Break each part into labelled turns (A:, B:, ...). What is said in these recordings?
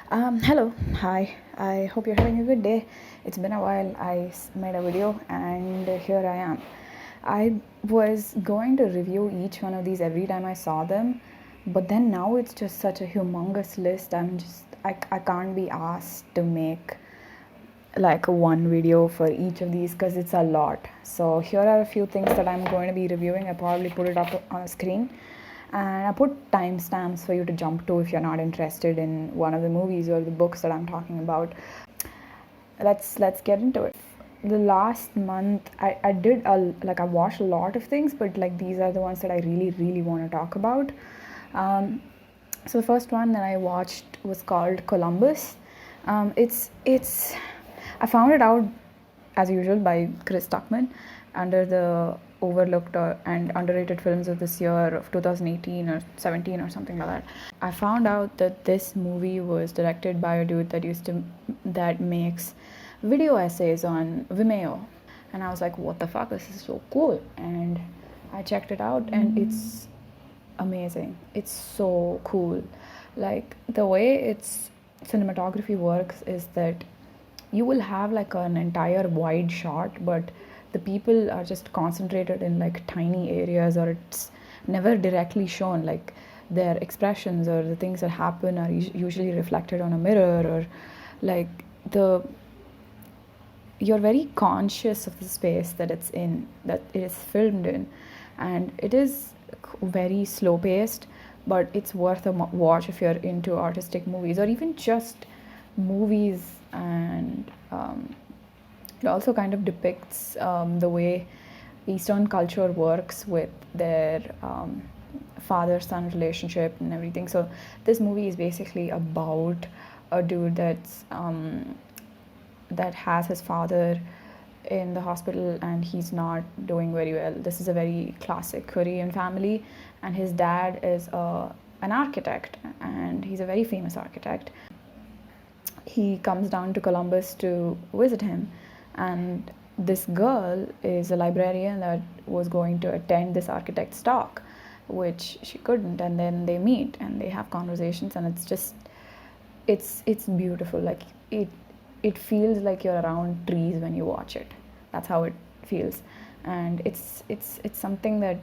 A: Hello, hi. I hope you're having a good day. It's been a while. Made a video, and here I am. I was going to review each one of these every time I saw them, but then now it's just such a humongous list. I can't be asked to make like one video for each of these because it's a lot. So here are a few things that I'm going to be reviewing. I probably put it up on a screen, and I put timestamps for you to jump to if you're not interested in one of the movies or the books that I'm talking about. Let's get into it. The last month I did I watched a lot of things, but like these are the ones that I really want to talk about. So the first one that I watched was called Columbus. It's I found it out as usual by Chris Tuckman under the overlooked and underrated films of this year of 2018 or 17 or something like that. I found out that this movie was directed by a dude that makes video essays on Vimeo, and I was like, what the fuck, this is so cool. And I checked it out, and it's amazing. It's so cool. Like the way its cinematography works is that you will have like an entire wide shot, but the people are just concentrated in like tiny areas, or it's never directly shown. Like their expressions or the things that happen are usually reflected on a mirror, or like the you're very conscious of the space that it's in, that it is filmed in, and it is very slow paced, but it's worth a watch if you're into artistic movies or even just movies. And it also kind of depicts the way Eastern culture works with their father-son relationship and everything. So this movie is basically about a dude that has his father in the hospital and he's not doing very well. This is a very classic Korean family, and his dad is an architect, and he's a very famous architect. He comes down to Columbus to visit him, and this girl is a librarian that was going to attend this architect's talk, which she couldn't. And then they meet and they have conversations, and it's beautiful. Like it feels like you're around trees when you watch it. That's how it feels. And it's something that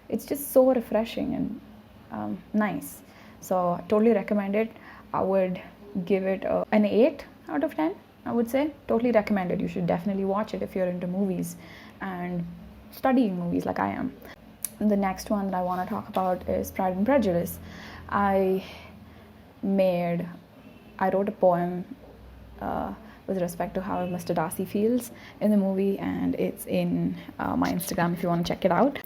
A: it's just so refreshing and nice. So I totally recommend it. I would give it an 8 out of 10. I would say totally recommend it. You should definitely watch it if you're into movies and studying movies like I am. The next one that I want to talk about is Pride and Prejudice. I wrote a poem with respect to how Mr. Darcy feels in the movie, and it's in my Instagram if you want to check it out.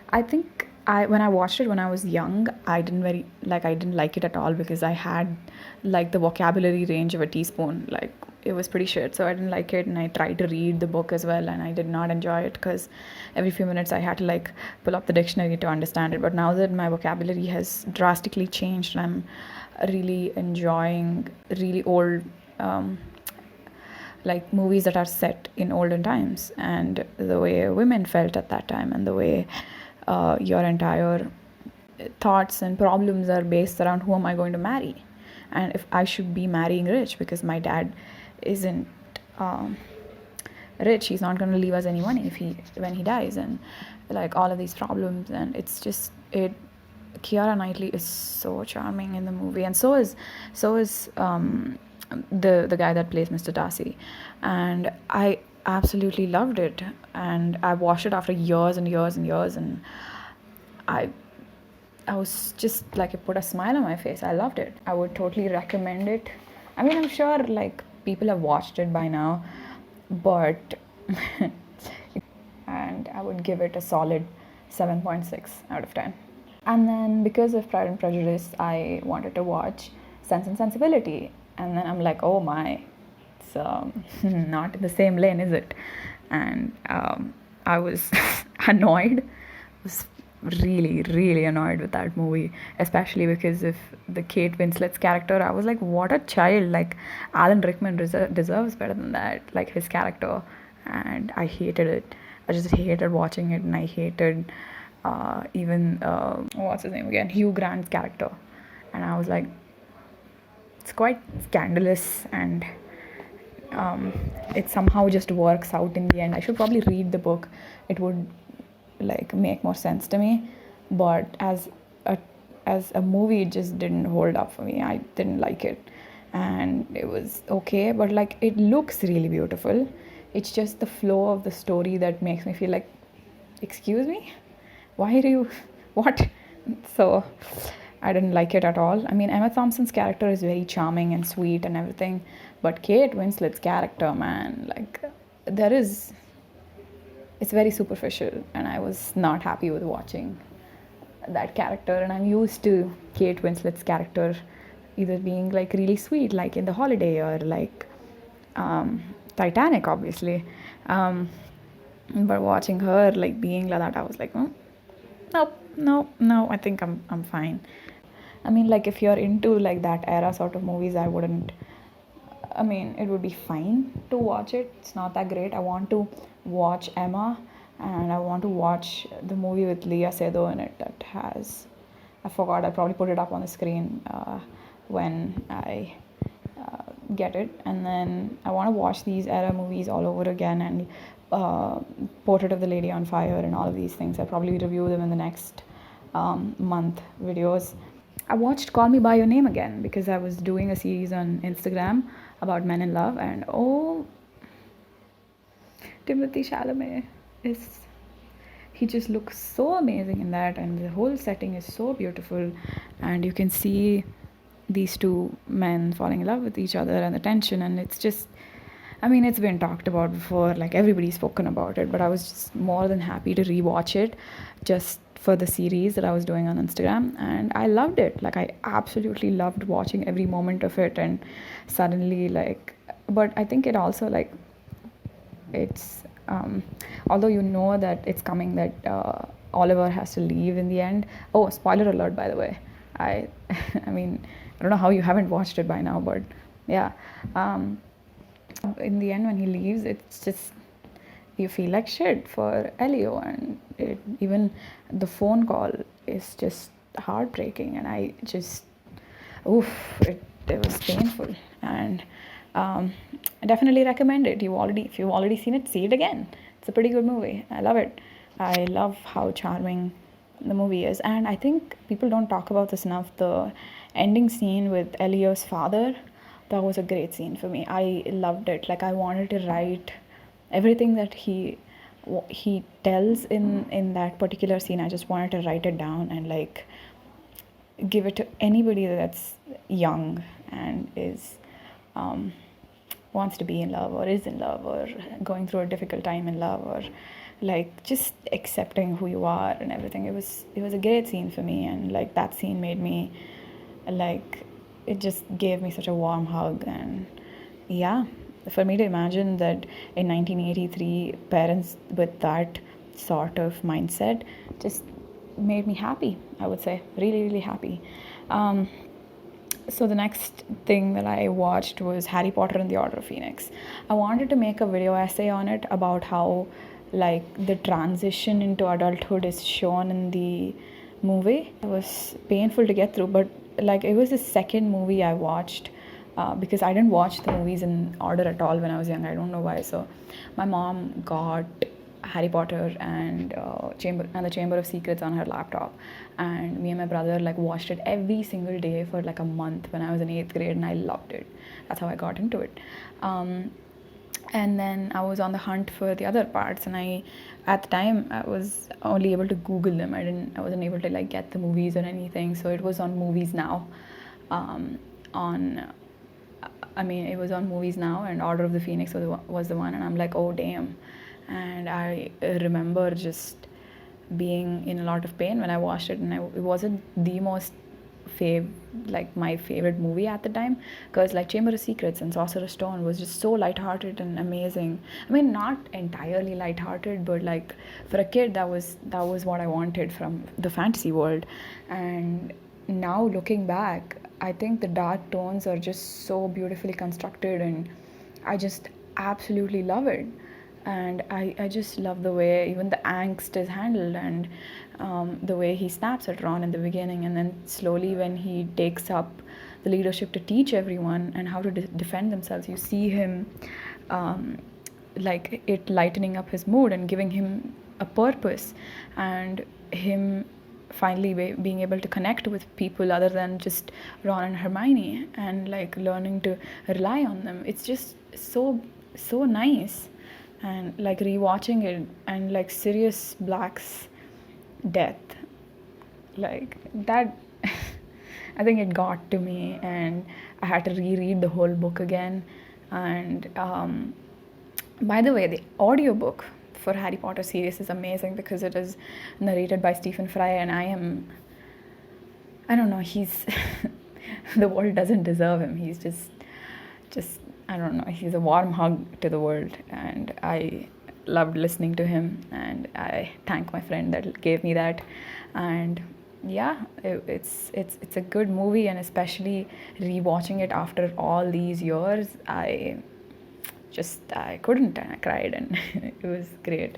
A: I think when I watched it when I was young, I didn't like it at all, because I had like the vocabulary range of a teaspoon. Like it was pretty shit, so I didn't like it. And I tried to read the book as well, and I did not enjoy it, because every few minutes I had to like pull up the dictionary to understand it. But now that my vocabulary has drastically changed, and I'm really enjoying really old like movies that are set in olden times, and the way women felt at that time, and the way your entire thoughts and problems are based around who am I going to marry, and if I should be marrying rich, because my dad isn't rich. He's not going to leave us any money when he dies, and like all of these problems. And it's just it Keira Knightley is so charming in the movie, and so is the guy that plays Mr. Darcy, and I absolutely loved it. And I watched it after years and years and years, and I was just like, it put a smile on my face. I loved it. I would totally recommend it. I mean, I'm sure like people have watched it by now, but and I would give it a solid 7.6 out of 10. And then because of Pride and Prejudice, I wanted to watch Sense and Sensibility, and then I'm like, oh my, it's not in the same lane, is it? And I was annoyed. I was really annoyed with that movie, especially because of the Kate Winslet's character. I was like, what a child. Like Alan Rickman deserves better than that, like his character. And I hated it. I just hated watching it, and I hated even what's his name again, Hugh Grant's character. And I was like, it's quite scandalous, and it somehow just works out in the end. I should probably read the book. It would like make more sense to me, but a as a movie it just didn't hold up for me. I didn't like it, and it was okay, but like it looks really beautiful. It's just the flow of the story that makes me feel like, excuse me, why do you what? So I didn't like it at all. I mean, Emma Thompson's character is very charming and sweet and everything, but Kate Winslet's character, man, like there is, it's very superficial, and I was not happy with watching that character. And I'm used to Kate Winslet's character either being like really sweet, like in The Holiday, or like Titanic, obviously. But watching her like being like that, I was like, nope, no, I think I'm fine. I mean, like if you're into like that era sort of movies, I wouldn't. I mean, it would be fine to watch it. It's not that great. I want to watch Emma, and I want to watch the movie with Leah Seydoux in it that has. I forgot. I'll probably put it up on the screen when I get it. And then I want to watch these era movies all over again, and Portrait of the Lady on Fire and all of these things. I'll probably review them in the next month videos. I watched Call Me By Your Name again because I was doing a series on Instagram about men in love, and oh, Timothy Chalamet is, he just looks so amazing in that, and the whole setting is so beautiful, and you can see these two men falling in love with each other and the tension, and it's just, I mean, it's been talked about before, like everybody's spoken about it, but I was just more than happy to rewatch it just for the series that I was doing on Instagram, and I loved it. Like I absolutely loved watching every moment of it, and suddenly like, but I think it also like, it's although you know that it's coming, that Oliver has to leave in the end. Oh, spoiler alert, by the way. I I mean, I don't know how you haven't watched it by now, but yeah. In the end, when he leaves, it's just, you feel like shit for Elio, and even the phone call is just heartbreaking, and I just, oof, it was painful, and I definitely recommend it. If you've already seen it, see it again. It's a pretty good movie. I love it. I love how charming the movie is, and I think people don't talk about this enough. The ending scene with Elio's father, that was a great scene for me. I loved it. Like I wanted to write everything that he tells in that particular scene. I just wanted to write it down and like give it to anybody that's young and is wants to be in love, or is in love, or going through a difficult time in love, or like just accepting who you are and everything. It was a great scene for me, and like that scene made me like, it just gave me such a warm hug. And yeah, for me to imagine that in 1983 parents with that sort of mindset just made me happy, I would say, really happy. So the next thing that I watched was Harry Potter and the Order of Phoenix. I wanted to make a video essay on it about how like the transition into adulthood is shown in the movie. It was painful to get through, but like it was the second movie I watched because I didn't watch the movies in order at all when I was young. I don't know why. So my mom got Harry Potter and the Chamber of Secrets on her laptop, and me and my brother like watched it every single day for like a month when I was in 8th grade, and I loved it. That's how I got into it. And then I was on the hunt for the other parts, and at the time I was only able to Google them. I wasn't able to like get the movies or anything, so it was on Movies Now. It was on Movies Now, and Order of the Phoenix was the one, and I'm like, oh damn. And I remember just being in a lot of pain when I watched it, and it wasn't the most my favorite movie at the time, because like Chamber of Secrets and Sorcerer's Stone was just so lighthearted and amazing. I mean, not entirely lighthearted, but like for a kid that was what I wanted from the fantasy world. And now looking back, I think the dark tones are just so beautifully constructed, and I just absolutely love it. And I just love the way even the angst is handled, and the way he snaps at Ron in the beginning, and then slowly when he takes up the leadership to teach everyone and how to defend themselves. You see him like it lightening up his mood and giving him a purpose, and him finally being able to connect with people other than just Ron and Hermione, and like learning to rely on them. It's just so nice. And like rewatching it, and like Sirius Black's death, like that I think it got to me, and I had to reread the whole book again. And by the way, the audiobook for Harry Potter series is amazing because it is narrated by Stephen Fry, and I don't know, he's the world doesn't deserve him. He's just I don't know, he's a warm hug to the world, and I loved listening to him, and I thank my friend that gave me that. And yeah, it's a good movie, and especially rewatching it after all these years, I couldn't, and I cried, and it was great.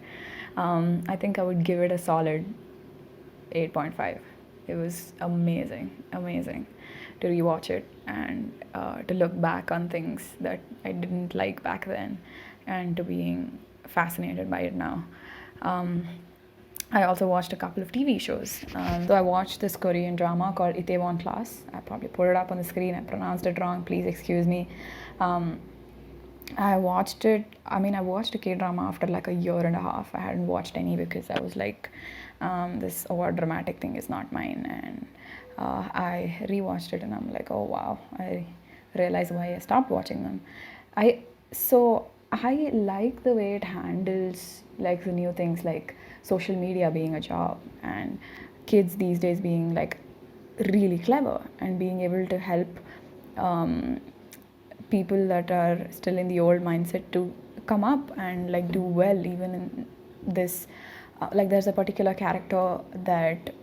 A: I think I would give it a solid 8.5. It was amazing to rewatch it, and to look back on things that I didn't like back then, and to being fascinated by it now. I also watched a couple of TV shows. So I watched this Korean drama called Itaewon Class. I probably put it up on the screen. I pronounced it wrong. Please excuse me. I watched it. I mean, I watched a K-drama after like a year and a half. I hadn't watched any because I was like, this over dramatic thing is not mine. And I rewatched it, and I'm like, oh wow, I realized why I stopped watching them. I like the way it handles like the new things, like social media being a job, and kids these days being like really clever and being able to help people that are still in the old mindset to come up and like do well even in this. Like there's a particular character that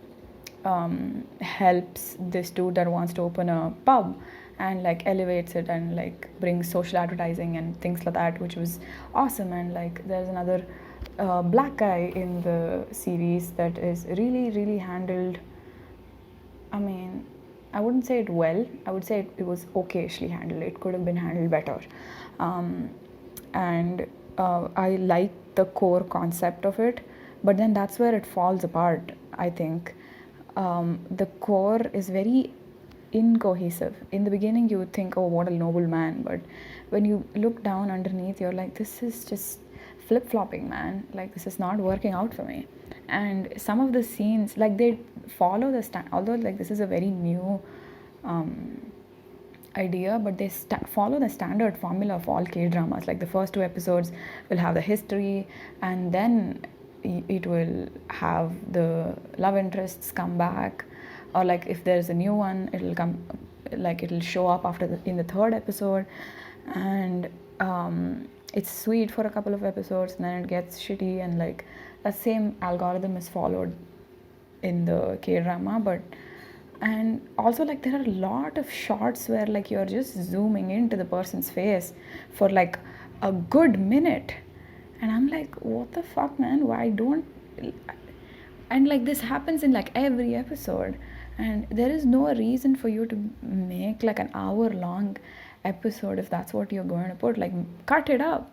A: helps this dude that wants to open a pub, and like elevates it and like brings social advertising and things like that, which was awesome. And like there's another black guy in the series that is really handled. I mean, I wouldn't say it well. I would say it was okayishly handled. It could have been handled better. And I like the core concept of it, but then that's where it falls apart, I think. The core is very incohesive. In the beginning, you would think, oh, what a noble man. But when you look down underneath, you're like, this is just flip-flopping, man. Like, this is not working out for me. And some of the scenes, like, they follow the although like this is a very new idea, but they follow the standard formula of all K-dramas. Like the first 2 episodes will have the history, and then it will have the love interests come back, or like if there's a new one, it'll come, like it'll show up in the 3rd episode, and it's sweet for a couple of episodes, and then it gets shitty, and like that same algorithm is followed in the K-drama. But and also like there are a lot of shots where like you're just zooming into the person's face for like a good minute, and I'm like, what the fuck, man, why don't. And like this happens in like every episode, and there is no reason for you to make like an hour-long episode if that's what you're going to put. Like, cut it up.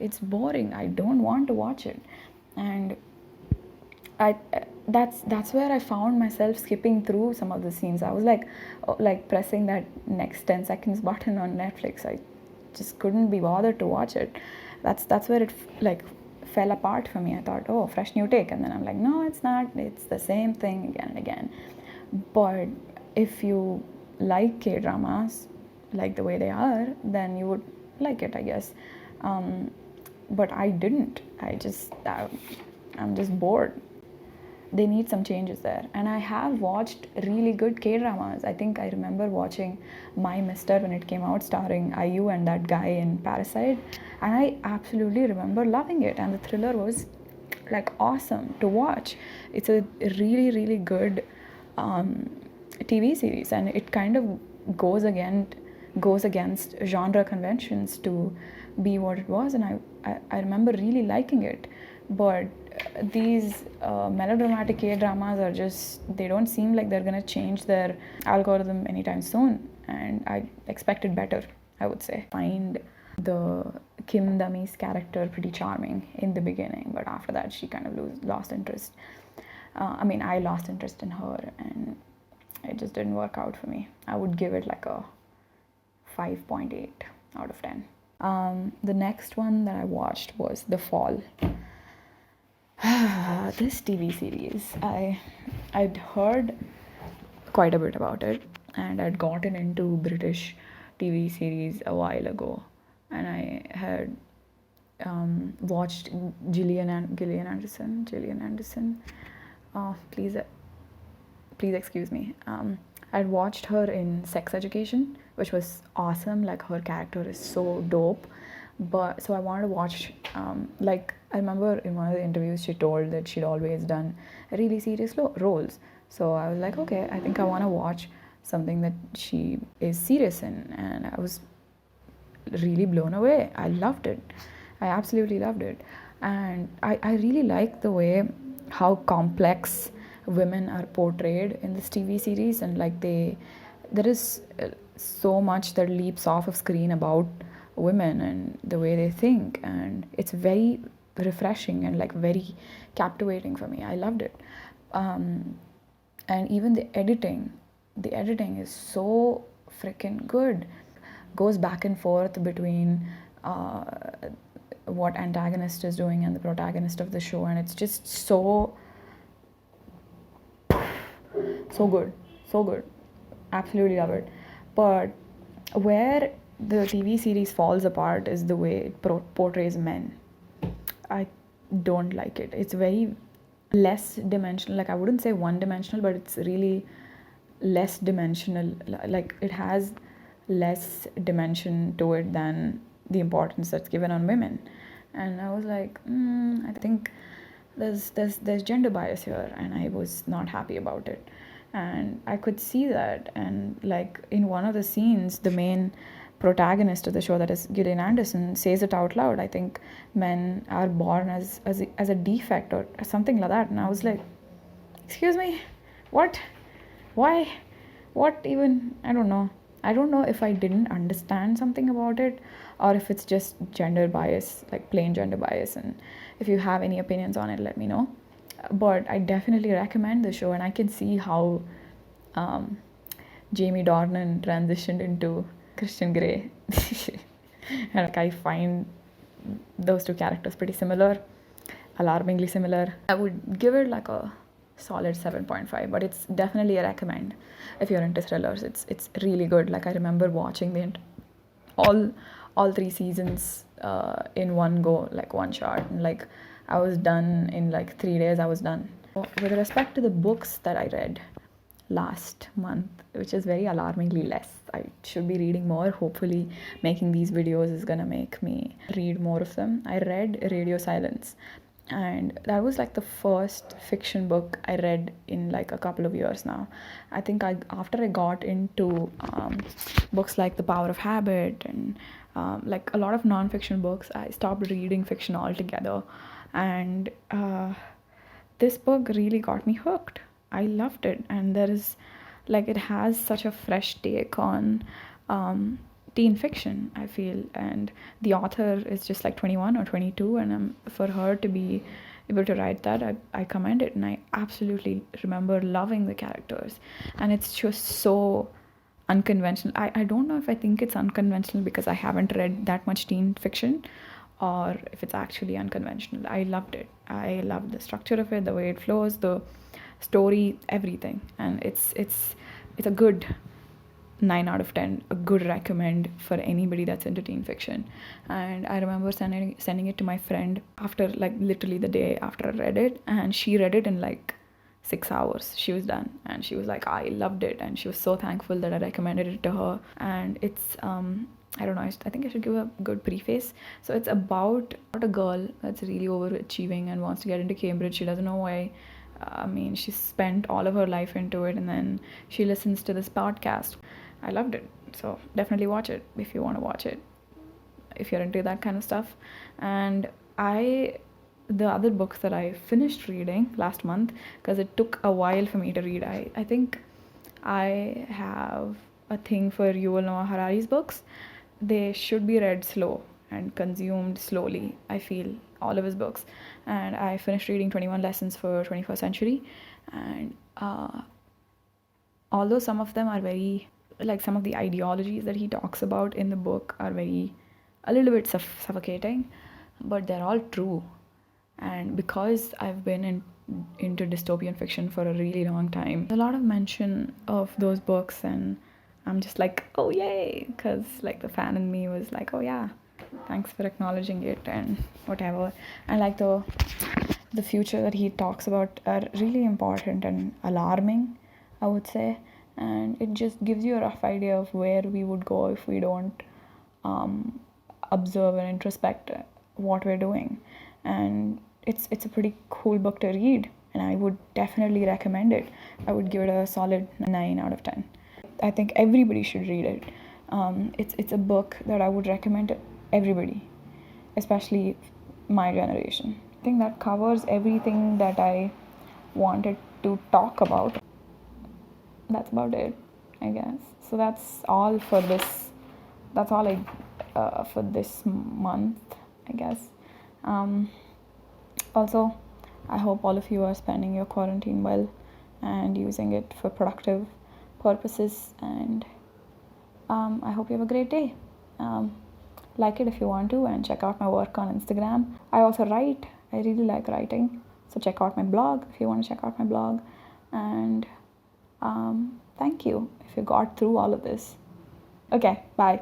A: It's boring. I don't want to watch it. And that's where I found myself skipping through some of the scenes. I was like pressing that next 10 seconds button on Netflix. I just couldn't be bothered to watch it. That's where it like fell apart for me. I thought, oh, fresh new take, and then I'm like, no, it's not. It's the same thing again and again. But if you like K-dramas like the way they are, then you would like it, I guess. But I didn't. I'm just bored. They need some changes there. And I have watched really good K-dramas. I think I remember watching My Mister when it came out, starring IU and that guy in Parasite. And I absolutely remember loving it. And the thriller was like awesome to watch. It's a really good TV series, and it kind of goes against genre conventions to be what it was. And I remember really liking it. But these melodramatic K-dramas are just, they don't seem like they're gonna change their algorithm anytime soon. and I expected better, I would say. Find the Kim Dami's character pretty charming in the beginning, but after that she kind of lost interest. I lost interest in her, and it just didn't work out for me. I would give it like a 5.8 out of 10. The next one that I watched was The Fall. This TV series, I'd heard quite a bit about it, and I'd gotten into British TV series a while ago, and I had watched Gillian Anderson. Oh, please excuse me. I'd watched her in Sex Education, which was awesome. Like, her character is so dope. But so I wanted to watch. I remember in one of the interviews she told that she'd always done really serious roles. So I was like, okay, I think I want to watch something that she is serious in, and I was really blown away. I loved it. I absolutely loved it. And I really like the way how complex women are portrayed in this TV series, and like there is so much that leaps off of screen about women and the way they think, and it's very refreshing and like very captivating for me. I loved it. And even the editing is so freaking good. Goes back and forth between what antagonist is doing and the protagonist of the show, and it's just so good. Absolutely love it. But where the TV series falls apart is the way it portrays men. I don't like it. It's very less dimensional. Like, I wouldn't say one dimensional, but it's really less dimensional. Like, it has less dimension to it than the importance that's given on women. And I was like, I think there's gender bias here, and I was not happy about it. And I could see that, and like in one of the scenes, the main protagonist of the show, that is Gillian Anderson, says it out loud. I think men are born as a defect or something like that. And I was like, excuse me, what? Why? What even? I don't know if I didn't understand something about it, or if it's just gender bias, like plain gender bias. And if you have any opinions on it, let me know. But I definitely recommend the show, and I can see how Jamie Dornan transitioned into Christian Grey. And like, I find those two characters pretty similar, alarmingly similar. I would give it like a solid 7.5, but it's definitely a recommend if you're into thrillers. It's really good. Like, I remember watching all 3 seasons in one go, like one shot, and like I was done in like 3 days. I was done. With respect to the books that I read last month, which is very alarmingly less, I should be reading more. Hopefully making these videos is gonna make me read more of them. I read Radio Silence, and that was like the first fiction book I read in like a couple of years now. I think after I got into books like The Power of Habit and like a lot of non-fiction books, I stopped reading fiction altogether. And this book really got me hooked. I loved it, and it has such a fresh take on teen fiction, I feel, and the author is just like 21 or 22, and for her to be able to write that, I commend it, and I absolutely remember loving the characters, and it's just so unconventional. I don't know if I think it's unconventional because I haven't read that much teen fiction, or if it's actually unconventional. I loved it. I loved the structure of it, the way it flows, the story, everything, and it's a good 9 out of 10, a good recommend for anybody that's into teen fiction. And I remember sending it to my friend after, like, literally the day after I read it, and she read it in like 6 hours. She was done, and she was like, I loved it, and she was so thankful that I recommended it to her. And it's I don't know, I think I should give a good preface. So it's about a girl that's really overachieving and wants to get into Cambridge. She doesn't know why. She spent all of her life into it, and then she listens to this podcast. I loved it. So definitely watch it if you want to watch it, if you're into that kind of stuff. And the other books that I finished reading last month, because it took a while for me to read, I think I have a thing for Yuval Noah Harari's books. They should be read slow and consumed slowly, I feel, all of his books. And I finished reading 21 Lessons for 21st Century, and although some of them are very, like, some of the ideologies that he talks about in the book are a little bit suffocating, but they're all true. And because I've been into dystopian fiction for a really long time, a lot of mention of those books, and I'm just like, oh yay, because like the fan in me was like, oh yeah, thanks for acknowledging it and whatever. And like the future that he talks about are really important and alarming, I would say. And it just gives you a rough idea of where we would go if we don't observe and introspect what we're doing. And it's a pretty cool book to read, and I would definitely recommend it. I would give it a solid 9 out of 10. I think everybody should read it. It's a book that I would recommend to everybody, especially my generation. I think that covers everything that I wanted to talk about. That's about it, I guess. So that's all for this. That's all for this month, I guess. Also, I hope all of you are spending your quarantine well and using it for productive purposes. And I hope you have a great day. Like it if you want to, and check out my work on Instagram. I also write. I really like writing. So check out my blog if you want to check out my blog. And thank you if you got through all of this. Okay, bye.